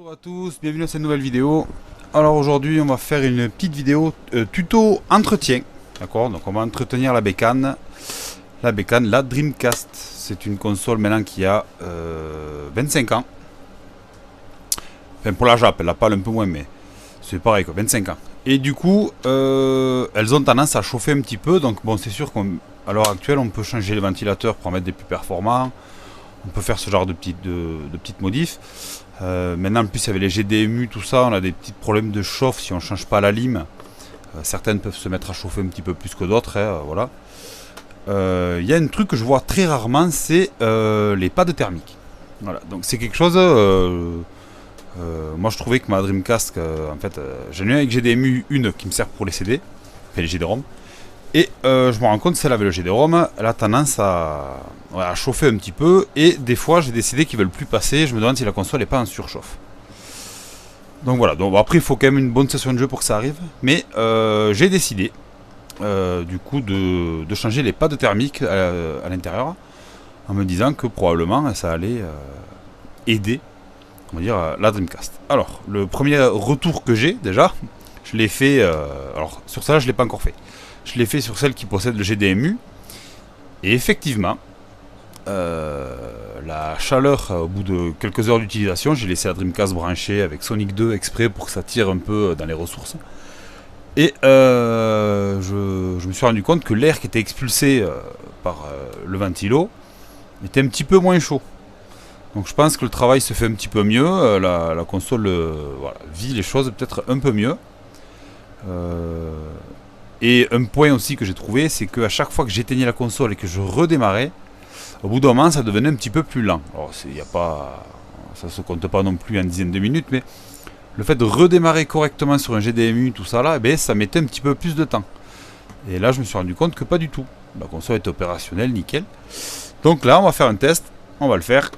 Bonjour à tous, bienvenue à cette nouvelle vidéo. Alors aujourd'hui on va faire une petite vidéo tuto entretien. D'accord, donc on va entretenir la bécane, la Dreamcast. C'est une console maintenant qui a 25 ans. Enfin pour la Jap, elle a pas un peu moins mais c'est pareil quoi, 25 ans. Et du coup elles ont tendance à chauffer un petit peu. Donc bon, c'est sûr qu'à l'heure actuelle on peut changer les ventilateurs pour en mettre des plus performants. On peut faire ce genre de petites modifs. Maintenant en plus avec les GDMU tout ça, on a des petits problèmes de chauffe si on ne change pas la lime. Certaines peuvent se mettre à chauffer un petit peu plus que d'autres, voilà. Y a un truc que je vois très rarement, c'est les pads thermiques. Voilà, donc c'est quelque chose. Moi je trouvais que ma Dreamcast, en fait, j'en ai avec GDMU une qui me sert pour les CD, enfin les GD-ROM. Et je me rends compte, celle avec le GD-ROM, elle a tendance à chauffer un petit peu. Et des fois, j'ai des CD qui veulent plus passer. Je me demande si la console n'est pas en surchauffe. Donc voilà. Donc, après, il faut quand même une bonne session de jeu pour que ça arrive. Mais j'ai décidé, du coup, de changer les pads thermiques à l'intérieur. En me disant que probablement, ça allait aider, on va dire, la Dreamcast. Alors, le premier retour que j'ai, déjà, je l'ai fait... alors, sur ça, je ne l'ai pas encore fait. Je l'ai fait sur celle qui possède le GDMU. Et effectivement, la chaleur, au bout de quelques heures d'utilisation, j'ai laissé la Dreamcast branchée avec Sonic 2 exprès pour que ça tire un peu dans les ressources. Et je me suis rendu compte que l'air qui était expulsé par le ventilo était un petit peu moins chaud. Donc je pense que le travail se fait un petit peu mieux. La console voilà, vit les choses peut-être un peu mieux. Et un point aussi que j'ai trouvé, c'est qu'à chaque fois que j'éteignais la console et que je redémarrais, au bout d'un moment ça devenait un petit peu plus lent. Alors ça se compte pas non plus en dizaines de minutes, mais le fait de redémarrer correctement sur un GDMU, tout ça là, ça mettait un petit peu plus de temps. Et là je me suis rendu compte que pas du tout. La console est opérationnelle, nickel. Donc là on va faire un test, on va le faire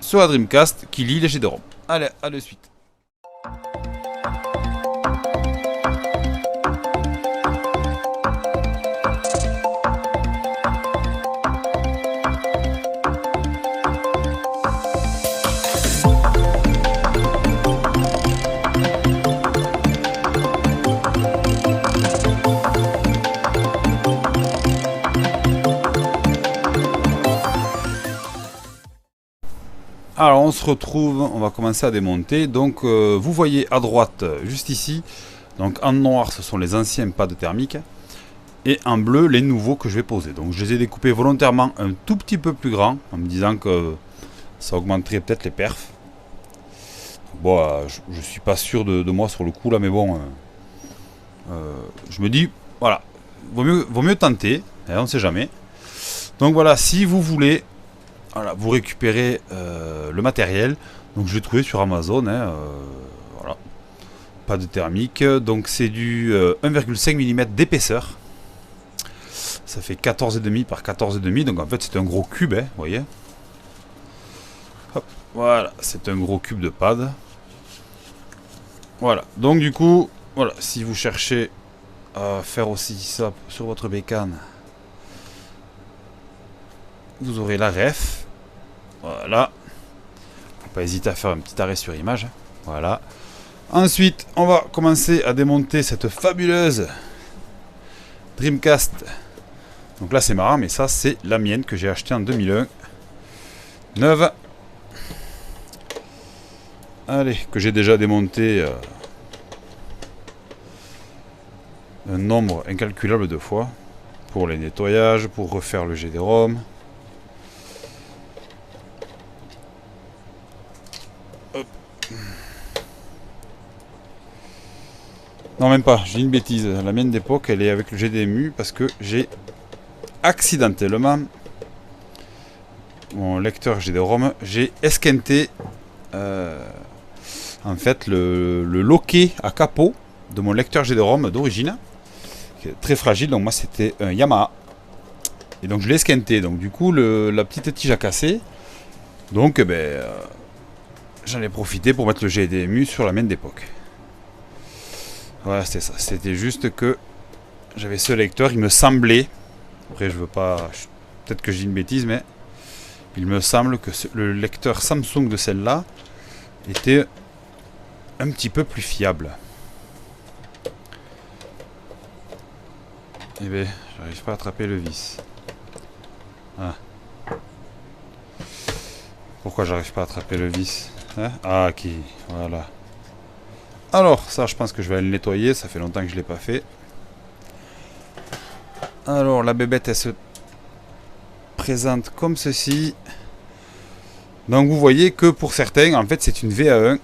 sur la Dreamcast qui lit les GD-ROM. Allez, à de suite. Alors on se retrouve, on va commencer à démonter. Donc vous voyez à droite, juste ici, donc en noir ce sont les anciens pads thermiques, et en bleu les nouveaux que je vais poser. Donc je les ai découpés volontairement un tout petit peu plus grands, en me disant que ça augmenterait peut-être les perfs. Bon, je suis pas sûr de moi sur le coup là, mais bon, je me dis, voilà, vaut mieux tenter, hein, on ne sait jamais. Donc voilà, si vous voulez... Voilà, vous récupérez le matériel. Donc je l'ai trouvé sur Amazon. Voilà. Pas de thermique. Donc c'est du 1,5 mm d'épaisseur. Ça fait 14,5 par 14,5. Donc en fait c'est un gros cube, vous voyez. Hop, voilà, c'est un gros cube de pad. Voilà. Donc du coup, voilà, si vous cherchez à faire aussi ça sur votre bécane, vous aurez la ref. Voilà. Faut pas hésiter à faire un petit arrêt sur image. Voilà. Ensuite, on va commencer à démonter cette fabuleuse Dreamcast. Donc là, c'est marrant, mais ça, c'est la mienne que j'ai achetée en 2001. Neuve. Allez, que j'ai déjà démonté un nombre incalculable de fois. Pour les nettoyages, pour refaire le GD-ROM. Non, même pas, j'ai une bêtise. La mienne d'époque, elle est avec le GDMU parce que j'ai accidentellement mon lecteur GD-ROM, j'ai esquinté en fait le loquet à capot de mon lecteur GD-ROM d'origine, qui est très fragile. Donc moi c'était un Yamaha et donc je l'ai esquinté. Donc du coup la petite tige a cassé. Donc j'en ai profité pour mettre le GDMU sur la mienne d'époque. Voilà, c'était ça. C'était juste que j'avais ce lecteur, il me semblait, après je veux pas, peut-être que j'ai une bêtise, mais il me semble que le lecteur Samsung de celle-là était un petit peu plus fiable. Eh bien, j'arrive pas à attraper le vis. Ah. Pourquoi j'arrive pas à attraper le vis, hein? Ah, ok, voilà. Alors, ça, je pense que je vais aller le nettoyer. Ça fait longtemps que je l'ai pas fait. Alors, la bébête, elle se présente comme ceci. Donc, vous voyez que pour certains, en fait, c'est une VA1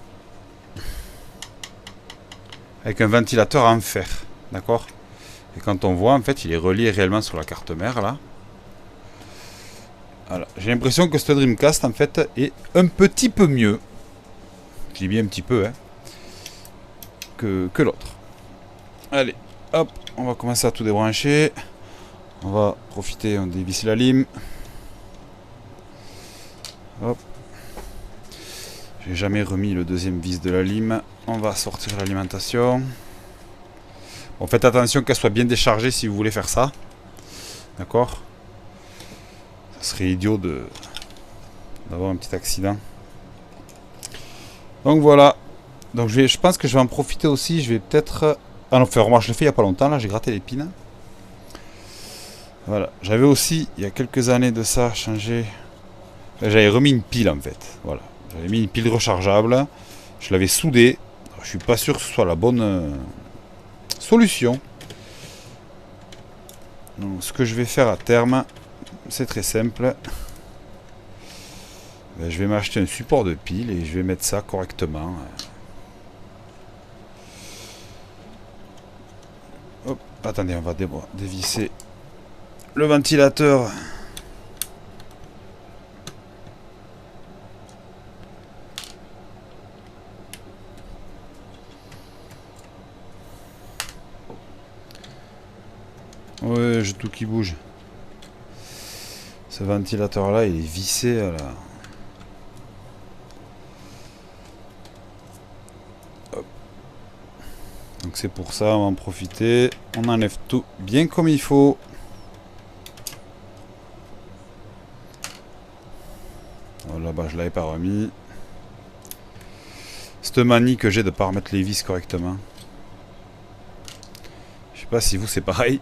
avec un ventilateur en fer, d'accord? Et quand on voit, en fait, il est relié réellement sur la carte mère, là. Voilà. J'ai l'impression que ce Dreamcast, en fait, est un petit peu mieux. Je dis bien un petit peu, hein, que l'autre. Allez, hop, on va commencer à tout débrancher. On va profiter, on dévisse la lime. Hop. J'ai jamais remis le deuxième vis de la lime. On va sortir l'alimentation. Bon, faites attention qu'elle soit bien déchargée si vous voulez faire ça. D'accord? Ça serait idiot d'avoir un petit accident. Donc voilà. Donc je pense que je vais en profiter aussi. Je vais peut-être... Ah non, enfin, moi je l'ai fait il n'y a pas longtemps. Là, j'ai gratté l'épine. Voilà. J'avais aussi, il y a quelques années de ça, changé... J'avais remis une pile en fait. Voilà. J'avais mis une pile rechargeable. Je l'avais soudée. Je suis pas sûr que ce soit la bonne solution. Donc, ce que je vais faire à terme, c'est très simple. Ben, je vais m'acheter un support de pile et je vais mettre ça correctement. Hop, attendez, on va dévisser le ventilateur. Ouais, j'ai tout qui bouge. Ce ventilateur là, il est vissé là. Hop. Donc c'est pour ça, on va en profiter. On enlève tout bien comme il faut. Oh, là-bas, je l'avais pas remis. Cette manie que j'ai de pas remettre les vis correctement. Je sais pas si vous c'est pareil.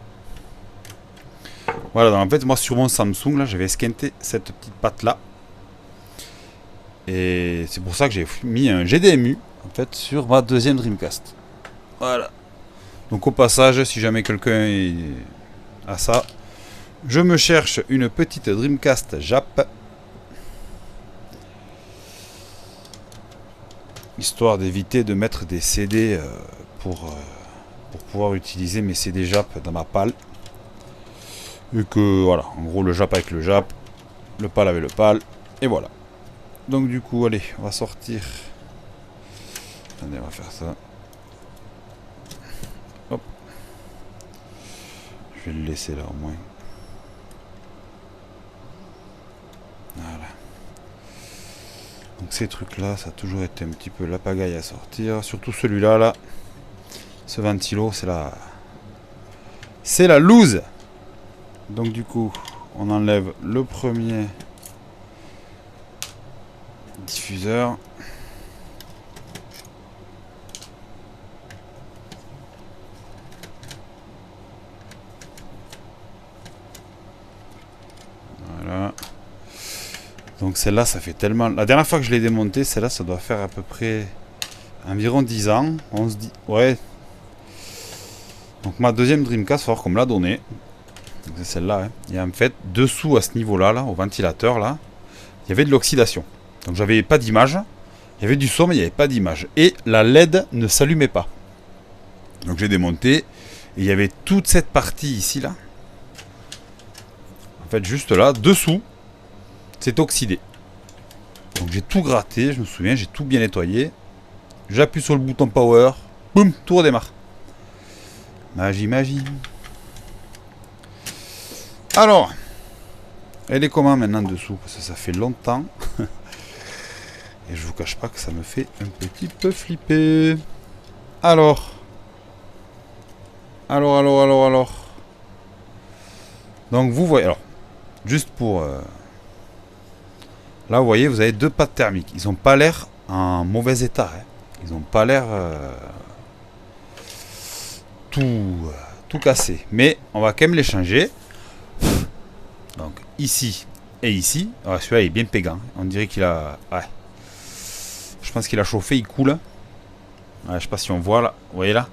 Voilà, donc en fait, moi sur mon Samsung, là, j'avais esquinté cette petite patte là. Et c'est pour ça que j'ai mis un GDMU, en fait, sur ma deuxième Dreamcast. Voilà. Donc au passage, si jamais quelqu'un a ça, je me cherche une petite Dreamcast Jap. Histoire d'éviter de mettre des CD pour pouvoir utiliser mes CD Jap dans ma PAL. Et que voilà, en gros le Jap avec le Jap, le PAL avec le PAL, et voilà. Donc du coup, allez, on va sortir. Attendez, on va faire ça. Hop. Je vais le laisser là au moins. Voilà. Donc ces trucs là, ça a toujours été un petit peu la pagaille à sortir. Surtout celui-là, là. Ce ventilo, c'est la loose. Donc du coup, on enlève le premier diffuseur. Voilà. Donc celle-là, ça fait tellement... La dernière fois que je l'ai démontée, celle-là, ça doit faire à peu près environ 10 ans. On se dit... Ouais. Donc ma deuxième Dreamcast, il va falloir qu'on me l'a donnée. C'est celle-là. Hein. Et en fait, dessous à ce niveau-là, là, au ventilateur, là, il y avait de l'oxydation. Donc j'avais pas d'image. Il y avait du son, mais il n'y avait pas d'image. Et la LED ne s'allumait pas. Donc j'ai démonté. Et il y avait toute cette partie ici, là. En fait, juste là, dessous, c'est oxydé. Donc j'ai tout gratté, je me souviens, j'ai tout bien nettoyé. J'appuie sur le bouton power. Boum, tout redémarre. Magie, magie. Alors, elle est comment maintenant dessous? Parce que ça fait longtemps. Et je vous cache pas que ça me fait un petit peu flipper. Alors. Donc vous voyez, alors, juste pour... Là, vous voyez, vous avez deux pattes thermiques. Ils n'ont pas l'air en mauvais état. Hein. Ils ont pas l'air tout cassé. Mais on va quand même les changer. Donc ici et ici. Ouais, celui-là est bien pégant. On dirait qu'il a... Ouais. Je pense qu'il a chauffé, il coule. Ouais, je sais pas si on voit là. Vous voyez là?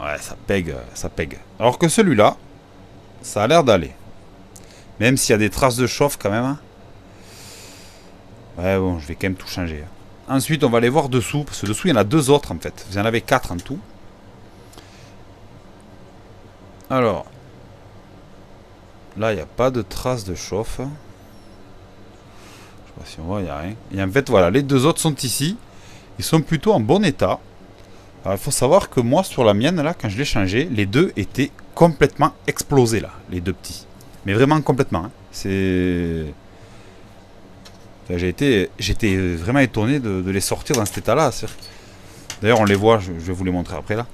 Ouais, ça pègue, ça pègue. Alors que celui-là, ça a l'air d'aller. Même s'il y a des traces de chauffe quand même. Ouais, bon, je vais quand même tout changer. Ensuite, on va aller voir dessous. Parce que dessous, il y en a deux autres en fait. Vous en avez quatre en tout. Alors. Là, il n'y a pas de traces de chauffe. Je sais pas si on voit, il n'y a rien. Et en fait, voilà, les deux autres sont ici. Ils sont plutôt en bon état. Alors, il faut savoir que moi, sur la mienne, là, quand je l'ai changé, les deux étaient complètement explosés, là. Les deux petits. Mais vraiment complètement. Hein. C'est... J'étais vraiment étonné de les sortir dans cet état-là. D'ailleurs, on les voit, je vais vous les montrer après, là.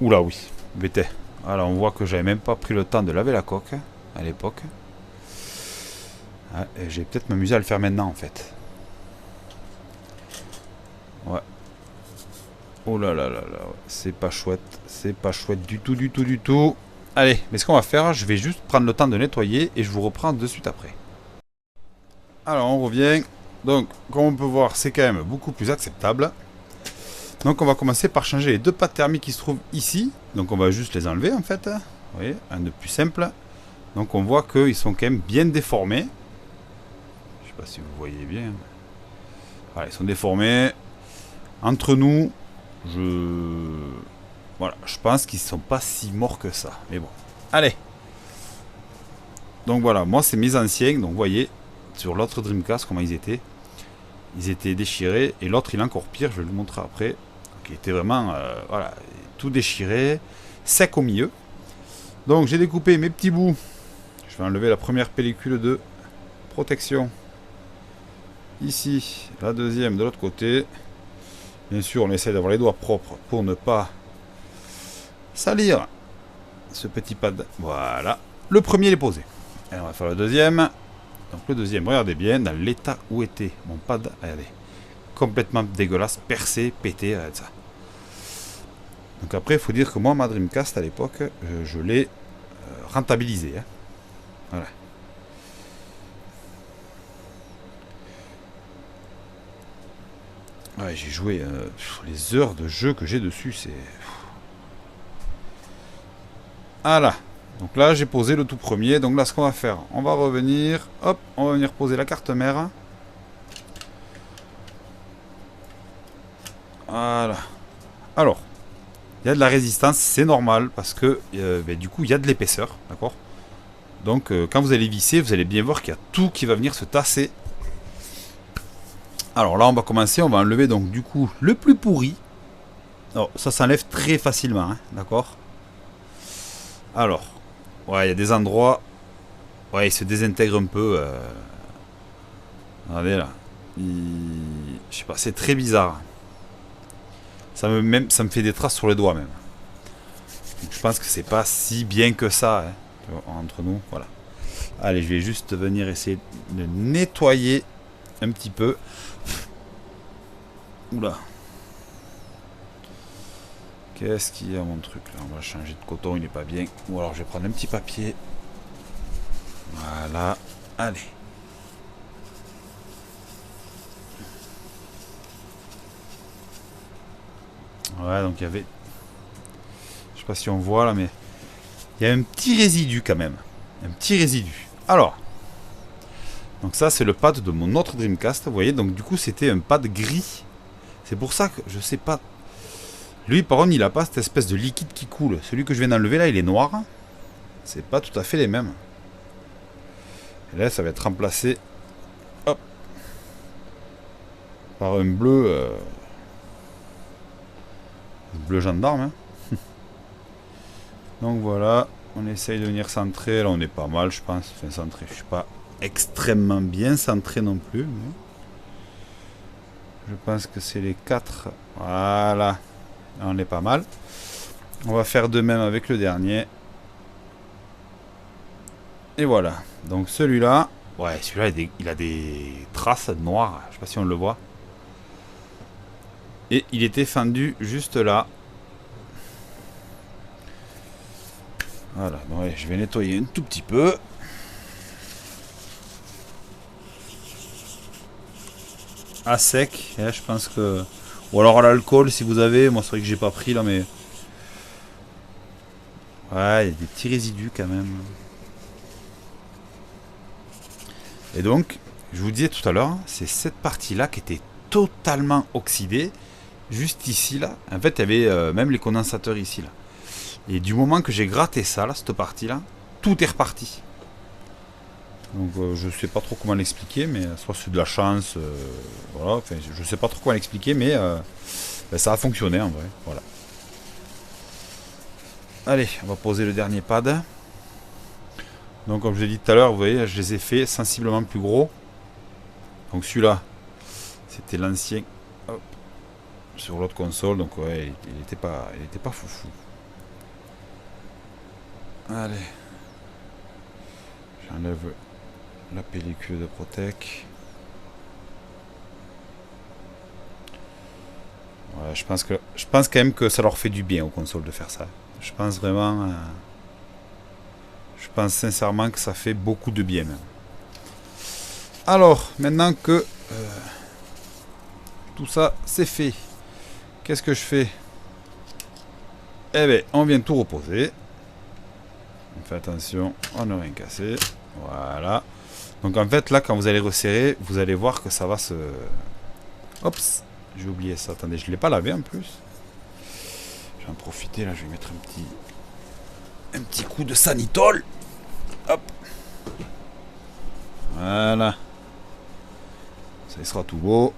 Oula, oui. BT. Alors, on voit que j'avais même pas pris le temps de laver la coque, à l'époque. Ouais, j'ai peut-être m'amuser à le faire maintenant, en fait. Ouais. Oh là là là là, c'est pas chouette du tout, du tout, du tout. Allez, mais ce qu'on va faire, je vais juste prendre le temps de nettoyer et je vous reprends de suite après. Alors on revient, donc comme on peut voir c'est quand même beaucoup plus acceptable. Donc on va commencer par changer les deux pattes thermiques qui se trouvent ici. Donc on va juste les enlever en fait, vous voyez, un de plus simple. Donc on voit qu'ils sont quand même bien déformés. Je sais pas si vous voyez bien. Voilà, ils sont déformés. Entre nous, voilà, je pense qu'ils sont pas si morts que ça. Mais bon, allez. Donc voilà, moi c'est mes anciens. Donc vous voyez, sur l'autre Dreamcast, comment ils étaient. Ils étaient déchirés. Et l'autre, il est encore pire, je vais le montrer après. Donc, il était vraiment, voilà, tout déchiré. Sec au milieu. Donc j'ai découpé mes petits bouts. Je vais enlever la première pellicule de protection. Ici, la deuxième de l'autre côté. Bien sûr, on essaie d'avoir les doigts propres pour ne pas salir ce petit pad. Voilà. Le premier il est posé. Et on va faire le deuxième. Donc le deuxième, regardez bien dans l'état où était mon pad. Regardez. Complètement dégueulasse, percé, pété, regardez ça. Donc après, il faut dire que moi, ma Dreamcast à l'époque, je l'ai rentabilisé. Hein. Voilà. Ouais, j'ai joué les heures de jeu que j'ai dessus, c'est... Voilà. Donc là, j'ai posé le tout premier. Donc là, ce qu'on va faire, on va revenir. Hop, on va venir poser la carte mère. Voilà. Alors, il y a de la résistance, c'est normal, parce que du coup, il y a de l'épaisseur, d'accord. Donc, quand vous allez visser, vous allez bien voir qu'il y a tout qui va venir se tasser. Alors là, on va commencer, on va enlever donc du coup le plus pourri. Alors, ça s'enlève très facilement, hein, d'accord. Alors, ouais, il y a des endroits, ouais, il se désintègre un peu. Regardez là, je sais pas, c'est très bizarre. Ça me fait des traces sur les doigts même. Donc, je pense que c'est pas si bien que ça, hein, entre nous, voilà. Allez, je vais juste venir essayer de nettoyer un petit peu. Oula. Qu'est-ce qu'il y a mon truc là? On va changer de coton, il n'est pas bien. Ou alors je vais prendre un petit papier. Voilà. Allez. Ouais, donc il y avait... Je sais pas si on voit là, mais... Il y a un petit résidu quand même. Un petit résidu. Alors. Donc ça, c'est le pad de mon autre Dreamcast. Vous voyez, donc du coup, c'était un pad gris. C'est pour ça que je sais pas... Lui, par contre, il a pas cette espèce de liquide qui coule. Celui que je viens d'enlever là, il est noir. C'est pas tout à fait les mêmes. Et là, ça va être remplacé, hop, par un bleu, bleu gendarme. Hein. Donc voilà, on essaye de venir centrer. Là, on est pas mal, je pense. Enfin, centré. Je suis pas extrêmement bien centré non plus. Mais je pense que c'est les 4. Voilà. On est pas mal. On va faire de même avec le dernier. Et voilà. Donc celui-là. Ouais, celui-là, il a des traces noires. Je sais pas si on le voit. Et il était fendu juste là. Voilà, donc allez, je vais nettoyer un tout petit peu. À sec, hein, je pense que... Ou alors à l'alcool si vous avez, moi c'est vrai que j'ai pas pris là mais... Ouais, il y a des petits résidus quand même. Et donc, je vous disais tout à l'heure, c'est cette partie-là qui était totalement oxydée. Juste ici, là. En fait, il y avait même les condensateurs ici, là. Et du moment que j'ai gratté ça, là, cette partie-là, tout est reparti. Donc, je sais pas trop comment l'expliquer, mais soit c'est de la chance. Voilà, enfin, je sais pas trop comment l'expliquer, mais ben, ça a fonctionné en vrai. Voilà. Allez, on va poser le dernier pad. Donc, comme je l'ai dit tout à l'heure, vous voyez, je les ai fait sensiblement plus gros. Donc, celui-là, c'était l'ancien sur l'autre console. Donc, ouais, il était pas foufou. Allez, j'enlève la pellicule de Protec. Ouais, je pense quand même que ça leur fait du bien aux consoles de faire ça. Je pense vraiment. Je pense sincèrement que ça fait beaucoup de bien même. Alors, maintenant que tout ça c'est fait, qu'est-ce que je fais? Eh bien, on vient tout reposer. On fait attention, on n'a rien cassé. Voilà. Donc en fait, là, quand vous allez resserrer, vous allez voir que ça va se... Oups, j'ai oublié ça. Attendez, je ne l'ai pas lavé en plus. Je vais en profiter, là, je vais mettre un petit coup de sanitol. Hop. Voilà. Ça sera tout beau.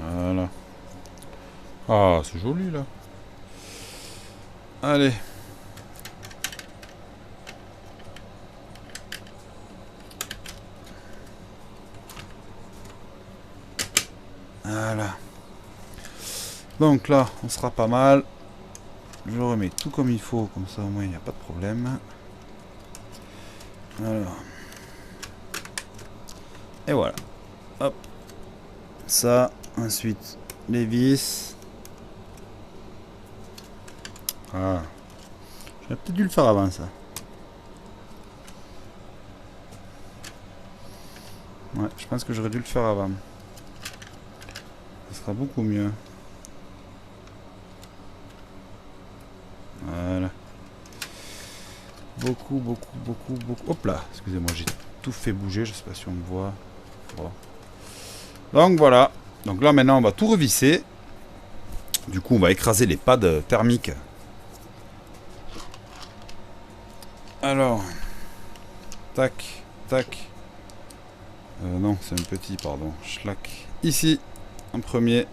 Voilà. Ah, c'est joli, là. Allez. Voilà. Donc là, on sera pas mal. Je remets tout comme il faut, comme ça au moins il n'y a pas de problème. Alors. Et voilà. Hop. Ça. Ensuite, les vis. Ah. J'aurais peut-être dû le faire avant ça. Ouais, je pense que j'aurais dû le faire avant. Ça sera beaucoup mieux. Voilà. Beaucoup. Hop là, excusez-moi, j'ai tout fait bouger, je sais pas si on me voit. Bon. Donc voilà. Donc là maintenant on va tout revisser. Du coup on va écraser les pads thermiques. Alors. Tac, tac. Non, c'est un petit, pardon. Schlack. Ici, en premier.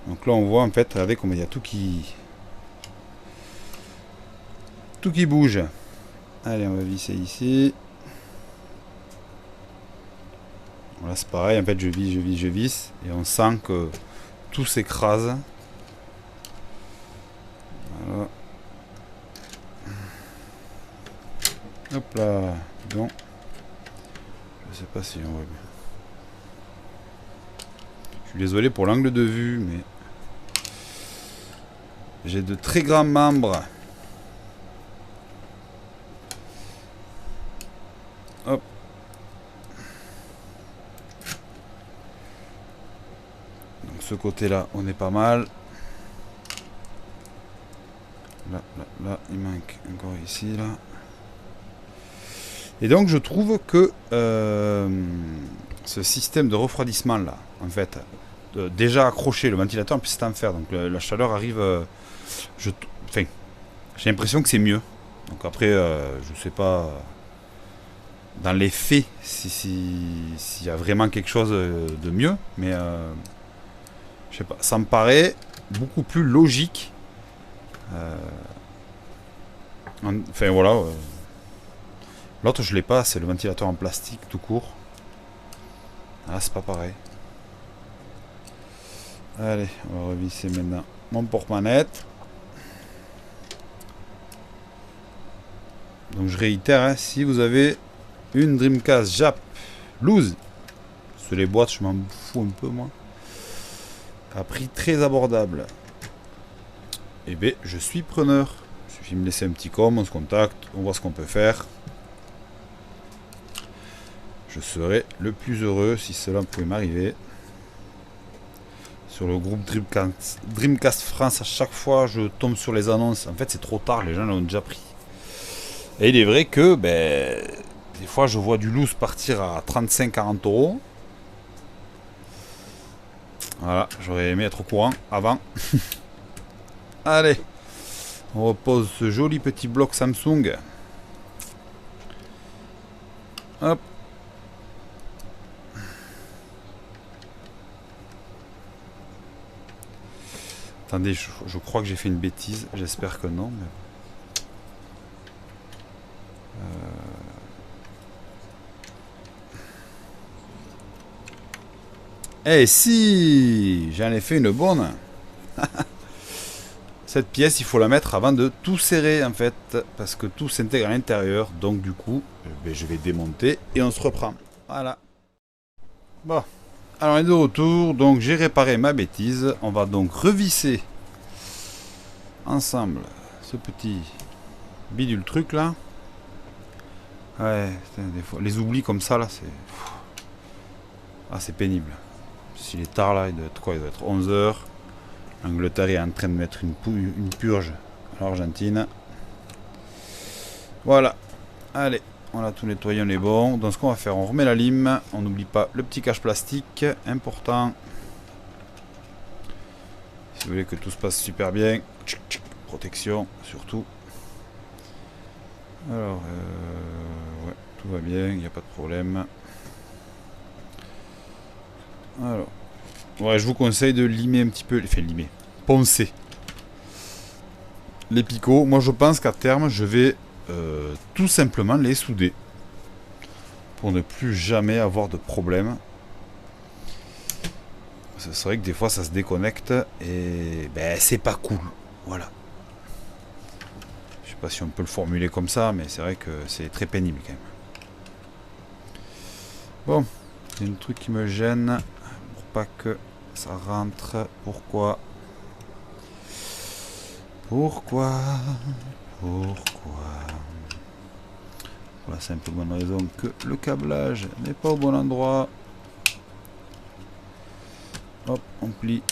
Donc là on voit en fait avec il y a tout qui bouge. Allez, on va visser ici. Voilà, c'est pareil, en fait je visse et on sent que tout s'écrase. Voilà. Hop là. Donc, je sais pas si on voit bien. Je suis désolé pour l'angle de vue, mais j'ai de très grands membres. Hop. Donc ce côté-là, on est pas mal. Là, il manque encore ici, là. Et donc je trouve que ce système de refroidissement là, en fait, déjà accroché, le ventilateur en plus c'est en fer, donc la chaleur arrive, enfin, j'ai l'impression que c'est mieux. Donc après, je sais pas dans les faits s'il y a vraiment quelque chose de mieux, mais je sais pas, ça me paraît beaucoup plus logique. Enfin voilà. L'autre je l'ai pas, c'est le ventilateur en plastique tout court. Ah, c'est pas pareil. Allez, on va revisser maintenant mon porte-manette. Donc je réitère, hein, si vous avez une Dreamcast Jap loose, sur les boîtes je m'en fous un peu moi, à prix très abordable, et bien je suis preneur. Il suffit de me laisser un petit com, on se contacte, on voit ce qu'on peut faire. Je serai le plus heureux si cela pouvait m'arriver. Sur le groupe Dreamcast France, à chaque fois je tombe sur les annonces. En fait c'est trop tard, les gens l'ont déjà pris. Et il est vrai que ben, des fois je vois du loose partir à 35-40 euros. Voilà, j'aurais aimé être au courant avant. Allez, on repose ce joli petit bloc Samsung. Hop. Attendez, je crois que j'ai fait une bêtise. J'espère que non. Mais... Eh si, j'en ai fait une bonne. Cette pièce, il faut la mettre avant de tout serrer en fait, parce que tout s'intègre à l'intérieur. Donc du coup, je vais démonter et on se reprend. Voilà. Bon, alors on est de retour. Donc j'ai réparé ma bêtise. On va donc revisser ensemble ce petit bidule truc là. Ouais, des fois, les oublis comme ça là, c'est... Ah, c'est pénible. S'il est tard là, il doit être quoi? Il doit être 11 h. L'Angleterre est en train de mettre une purge à l'Argentine. Voilà. Allez, on a tout nettoyé, on est bon. Donc ce qu'on va faire, on remet la lime. On n'oublie pas le petit cache plastique, important. Si vous voulez que tout se passe super bien. Protection, surtout. Alors, ouais, tout va bien, il n'y a pas de problème. Alors, ouais, je vous conseille de limer un petit peu, enfin limer, poncer les picots. Moi, je pense qu'à terme, je vais tout simplement les souder pour ne plus jamais avoir de problème. C'est vrai que des fois, ça se déconnecte et ben c'est pas cool. Voilà. Je sais pas si on peut le formuler comme ça, mais c'est vrai que c'est très pénible quand même. Bon, il y a un truc qui me gêne. Pas que ça rentre. Pourquoi pour la simple bonne raison que le câblage n'est pas au bon endroit. Hop, on plie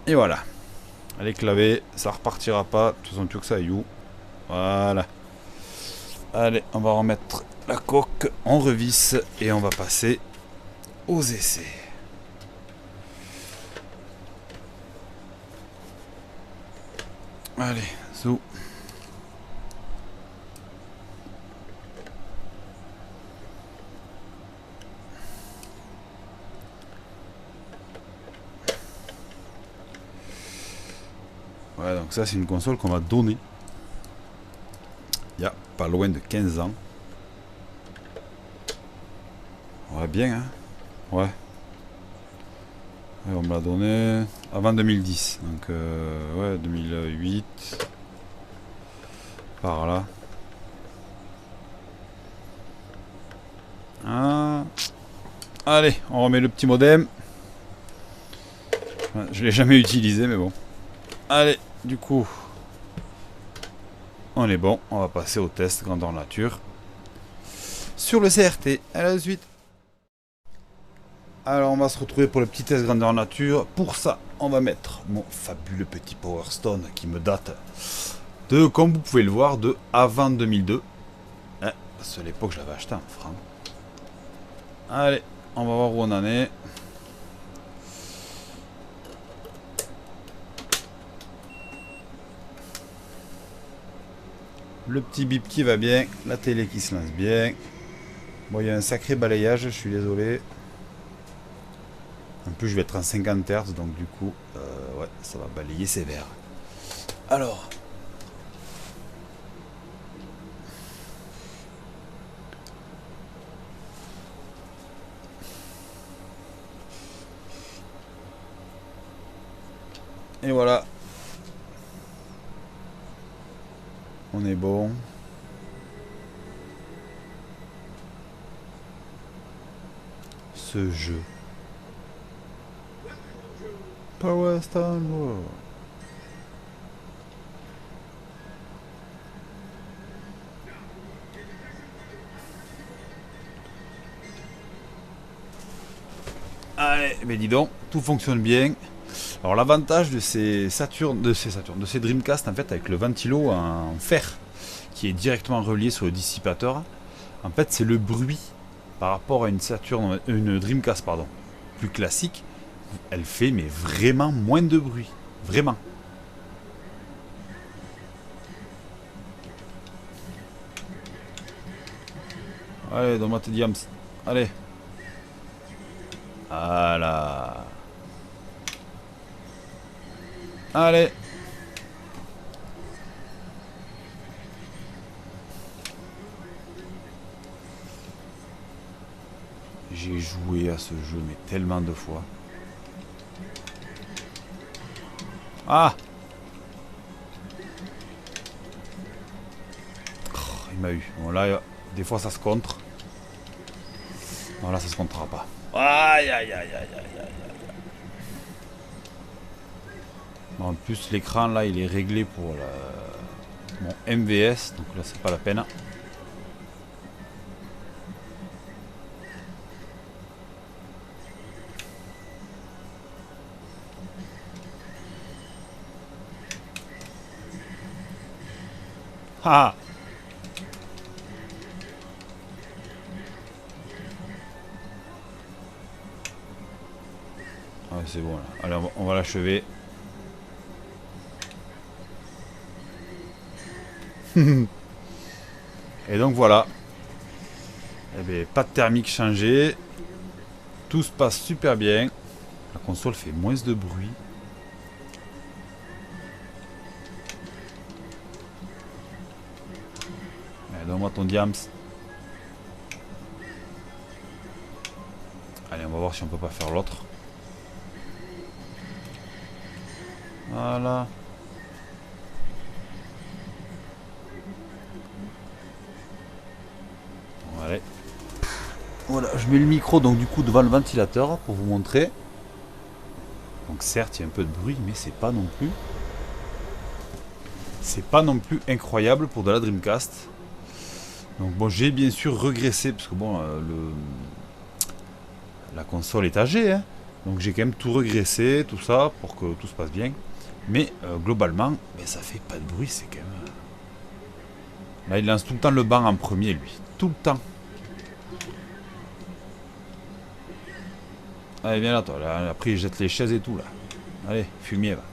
et voilà. Elle est clavée, ça repartira pas. De toute façon, tu veux que ça aille où? Voilà. Allez, on va remettre la coque, on revisse et on va passer aux essais. Allez, zou. Ouais, donc ça c'est une console qu'on m'a donnée il y a pas loin de 15 ans. Ouais, bien, hein. Ouais. Ouais, on me l'a donné avant 2010, donc ouais, 2008, par là. Ah. Allez, on remet le petit modem. Je l'ai jamais utilisé, mais bon. Allez, du coup, on est bon. On va passer au test grandeur nature sur le CRT. À la suite. Alors on va se retrouver pour le petit test grandeur nature. Pour ça, on va mettre mon fabuleux petit Power Stone qui me date de, comme vous pouvez le voir, de avant 2002. Hein, parce qu'à l'époque, je l'avais acheté en francs. Allez, on va voir où on en est. Le petit bip qui va bien, la télé qui se lance bien. Bon, il y a un sacré balayage, je suis désolé. En plus, je vais être en 50 Hz, donc du coup, ouais, ça va balayer sévère. Alors. Et voilà. On est bon. ce jeu. Power Stone World. Allez, mais dis donc, tout fonctionne bien. Alors l'avantage de ces Dreamcast en fait avec le ventilo en fer qui est directement relié sur le dissipateur, en fait c'est le bruit par rapport à une Dreamcast pardon, plus classique, elle fait mais vraiment moins de bruit, vraiment. Allez, donne-moi tes diams, allez. Voilà. Allez. J'ai joué à ce jeu mais tellement de fois. Ah. Oh, il m'a eu. Bon là, des fois ça se contre. Non là ça se comptera pas. Aïe aïe aïe aïe aïe aïe. En plus l'écran là il est réglé pour mon MVS, donc là c'est pas la peine. Ah. Ouais, c'est bon là. Allez on va l'achever. Et donc voilà. Eh bien, pas de thermique changé. Tout se passe super bien. La console fait moins de bruit. Donne-moi ton diams. Allez, on va voir si on peut pas faire l'autre. Voilà. Allez. Voilà, je mets le micro donc du coup devant le ventilateur pour vous montrer. Donc certes, il y a un peu de bruit, mais c'est pas non plus. C'est pas non plus incroyable pour de la Dreamcast. Donc bon, j'ai bien sûr regressé parce que bon, la console est âgée, hein. Donc j'ai quand même tout regressé, tout ça, pour que tout se passe bien. Mais globalement, ça fait pas de bruit, c'est quand même... Là, il lance tout le temps le banc en premier, lui. Tout le temps. Allez, viens là, toi. Là, après, il jette les chaises et tout, là. Allez, fumier, va.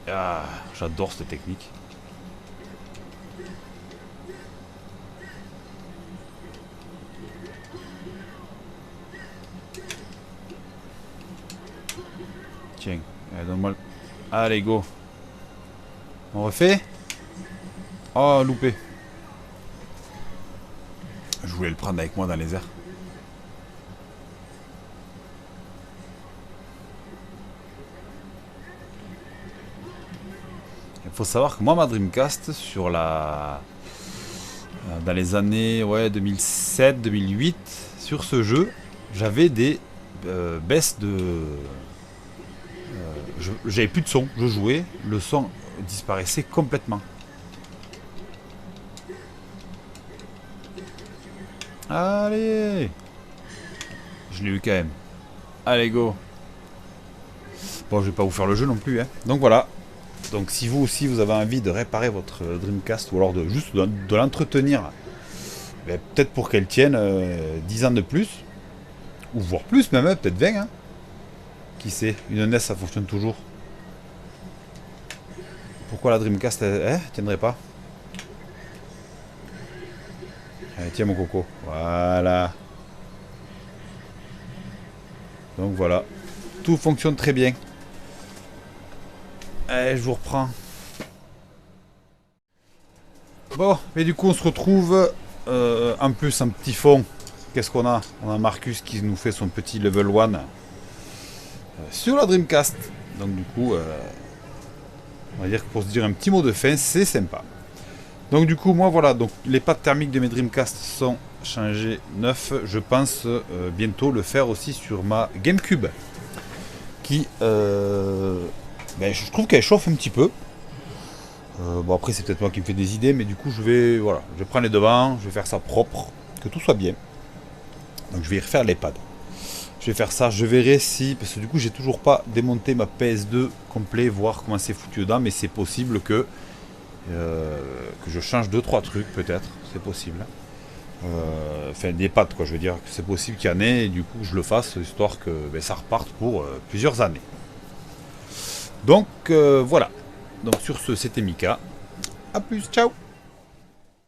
Ah, j'adore cette technique. Tiens, donne-moi le... Allez, go. On refait. Oh, loupé. Je voulais le prendre avec moi dans les airs. Il faut savoir que moi, ma Dreamcast, sur la... dans les années 2007-2008, sur ce jeu, j'avais des baisses de... j'avais plus de son, je jouais, le son disparaissait complètement. Allez, je l'ai eu quand même. Allez, go. Bon, je vais pas vous faire le jeu non plus, hein. Donc voilà. Donc si vous aussi vous avez envie de réparer votre Dreamcast ou alors de juste de l'entretenir, peut-être pour qu'elle tienne 10 ans de plus, ou voire plus même, peut-être 20, hein. Qui sait, une NES ça fonctionne toujours. Pourquoi la Dreamcast tiendrait pas? Allez, tiens mon coco, voilà. Donc voilà, tout fonctionne très bien. Allez, je vous reprends. Bon, mais du coup on se retrouve en plus en petit fond. Qu'est-ce qu'on a? On a Marcus qui nous fait son petit level 1 sur la Dreamcast. Donc du coup, on va dire que pour se dire un petit mot de fin, c'est sympa. Donc du coup, moi voilà, donc les pattes thermiques de mes Dreamcast sont changer neuf. Je pense bientôt le faire aussi sur ma GameCube. Qui, ben, je trouve qu'elle chauffe un petit peu. Bon après c'est peut-être moi qui me fais des idées, mais du coup je vais prendre les devants, je vais faire ça propre, que tout soit bien. Donc je vais y refaire les pads. Je vais faire ça, je verrai si, parce que du coup j'ai toujours pas démonté ma PS2 complet, voir comment c'est foutu dedans, mais c'est possible que je change 2-3 trucs peut-être, c'est possible. Enfin des pads quoi, je veux dire que c'est possible qu'il y en ait et du coup je le fasse, histoire que ben, ça reparte pour plusieurs années. Donc voilà. Donc sur ce, c'était Mika. A plus, ciao!